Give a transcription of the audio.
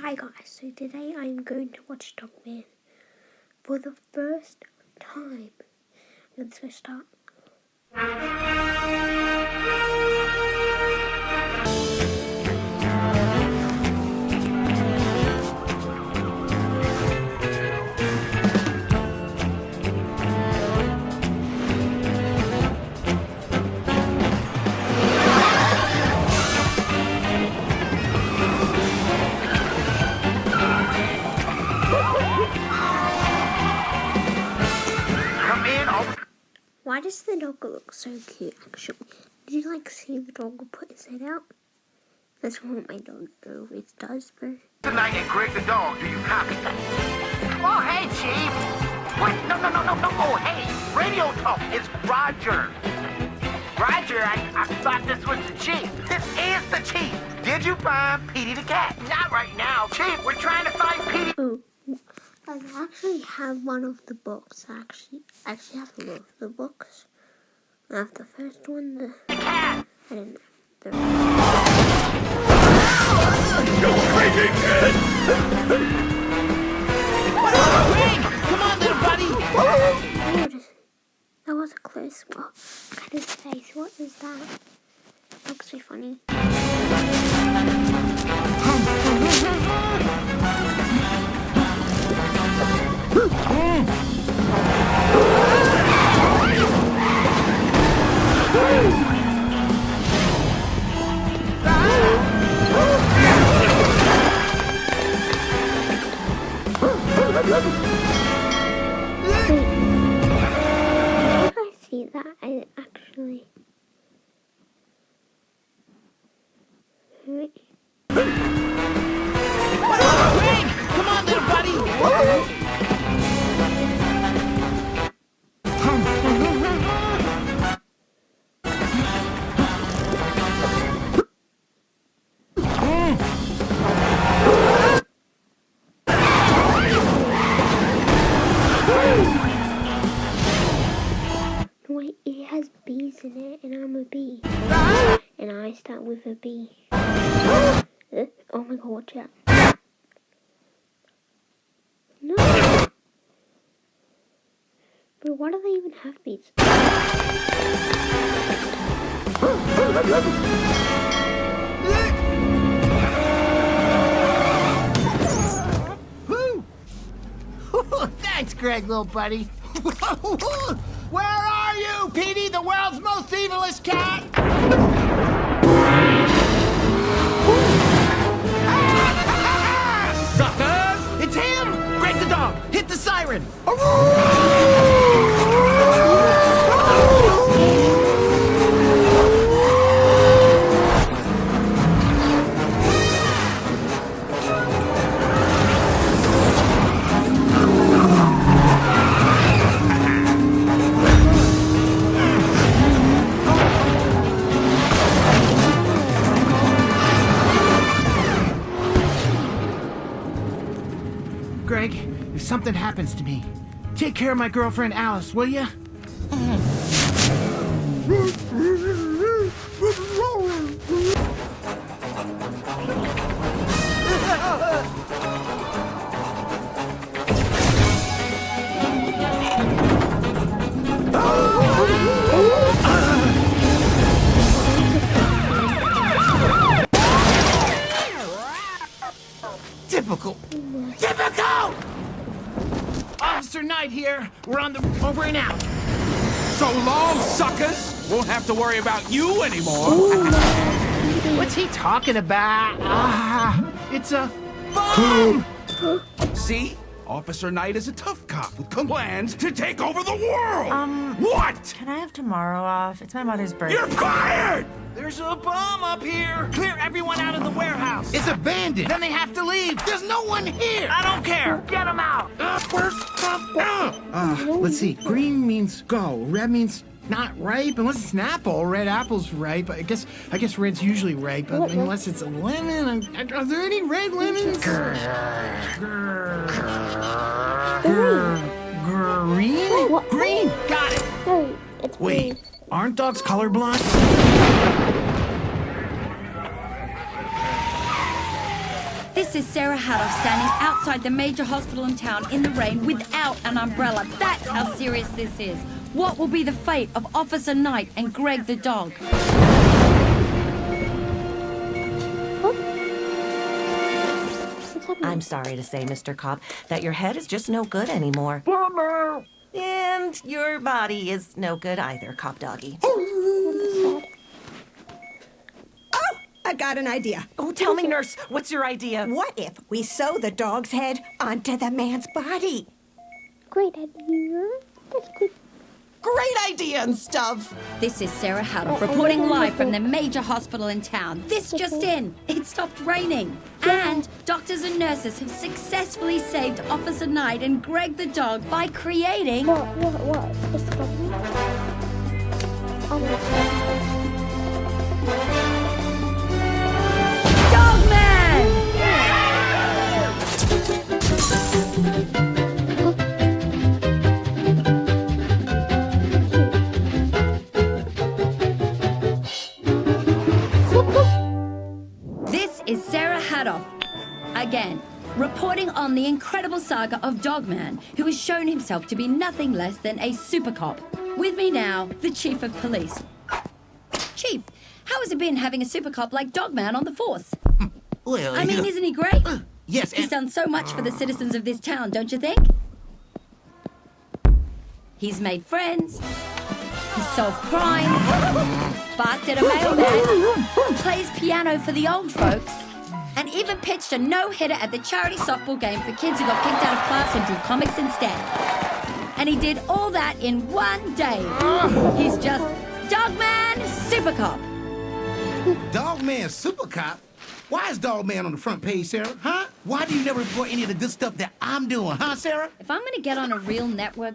Hi guys, so today I'm going to watch Dogman for the first time. Let's go start. Why does the dog look so cute, actually? Did you see the dog put his head out? That's what my dog always does, bro. Tonight and Greg the dog, do you copy? Oh, hey, Chief. What? No. Oh, hey, radio talk. It's Roger. Roger, I thought this was the Chief. This is the Chief. Did you find Petey the cat? Not right now. Chief, we're trying to find Petey. Ooh. I actually have one of the books. I actually have both of the books. I have the first one, the cat. I don't know. You crazy kid! Greg! Come on, little buddy! That was a close one. Look at his face. What is that? Looks so funny. If I see that, I actually... Greg! Come on, little buddy! Wait, it has bees in it, and I'm a bee. And I start with a B. Oh my god, watch out. No! But why do they even have bees? Thanks, Greg, little buddy. Where are you, Petey, the world's most evilest cat? Suckers! It's him! Greg the dog! Hit the siren! Greg, if something happens to me, take care of my girlfriend Alice, will ya? Typical! Typical! Officer Knight here. We're on the over and out. So long, suckers! Won't have to worry about you anymore. What's he talking about? It's a bomb! See? Officer Knight is a tough cop with plans to take over the world! What? Can I have tomorrow off? It's my mother's birthday. You're fired! There's a bomb up here! Clear everyone out of the warehouse! It's abandoned! Then they have to leave! There's no one here! I don't care! Get him out. Let's see. Green means go. Red means not ripe. Unless it's an apple. Red apple's ripe. I guess red's usually ripe. Unless it's a lemon. Are there any red lemons? Green? What? Green! Got it! No, it's Wait, green. aren't dogs colorblind? This is Sarah Haddock standing outside the major hospital in town in the rain without an umbrella. That's how serious this is. What will be the fate of Officer Knight and Greg the dog? I'm sorry to say, Mr. Cop, that your head is just no good anymore. And your body is no good either, Cop Doggy. Oh, I got an idea. Oh, tell me, nurse, what's your idea? What if we sew the dog's head onto the man's body? Great idea. That's good. Great idea and stuff. This is Sarah Haddock reporting live from the major hospital in town. This just in, it stopped raining. And doctors and nurses have successfully saved Officer Knight and Greg the dog by creating... What? It's coming. Oh my god. This is Sarah Haddock, again, reporting on the incredible saga of Dogman, who has shown himself to be nothing less than a super cop. With me now, the Chief of Police. Chief, how has it been having a super cop like Dogman on the force? Well, I mean, isn't he great? yes, He's done so much for the citizens of this town, don't you think? He's made friends. He's solved crimes. Barked at a mailman. Plays piano for the old folks. And even pitched a no-hitter at the charity softball game for kids who got kicked out of class and drew comics instead. And he did all that in one day. He's just Dogman Super Cop. Dogman Super Cop? Why is Dogman on the front page, Sarah? Huh? Why do you never report any of the good stuff that I'm doing, huh, Sarah? If I'm gonna get on a real network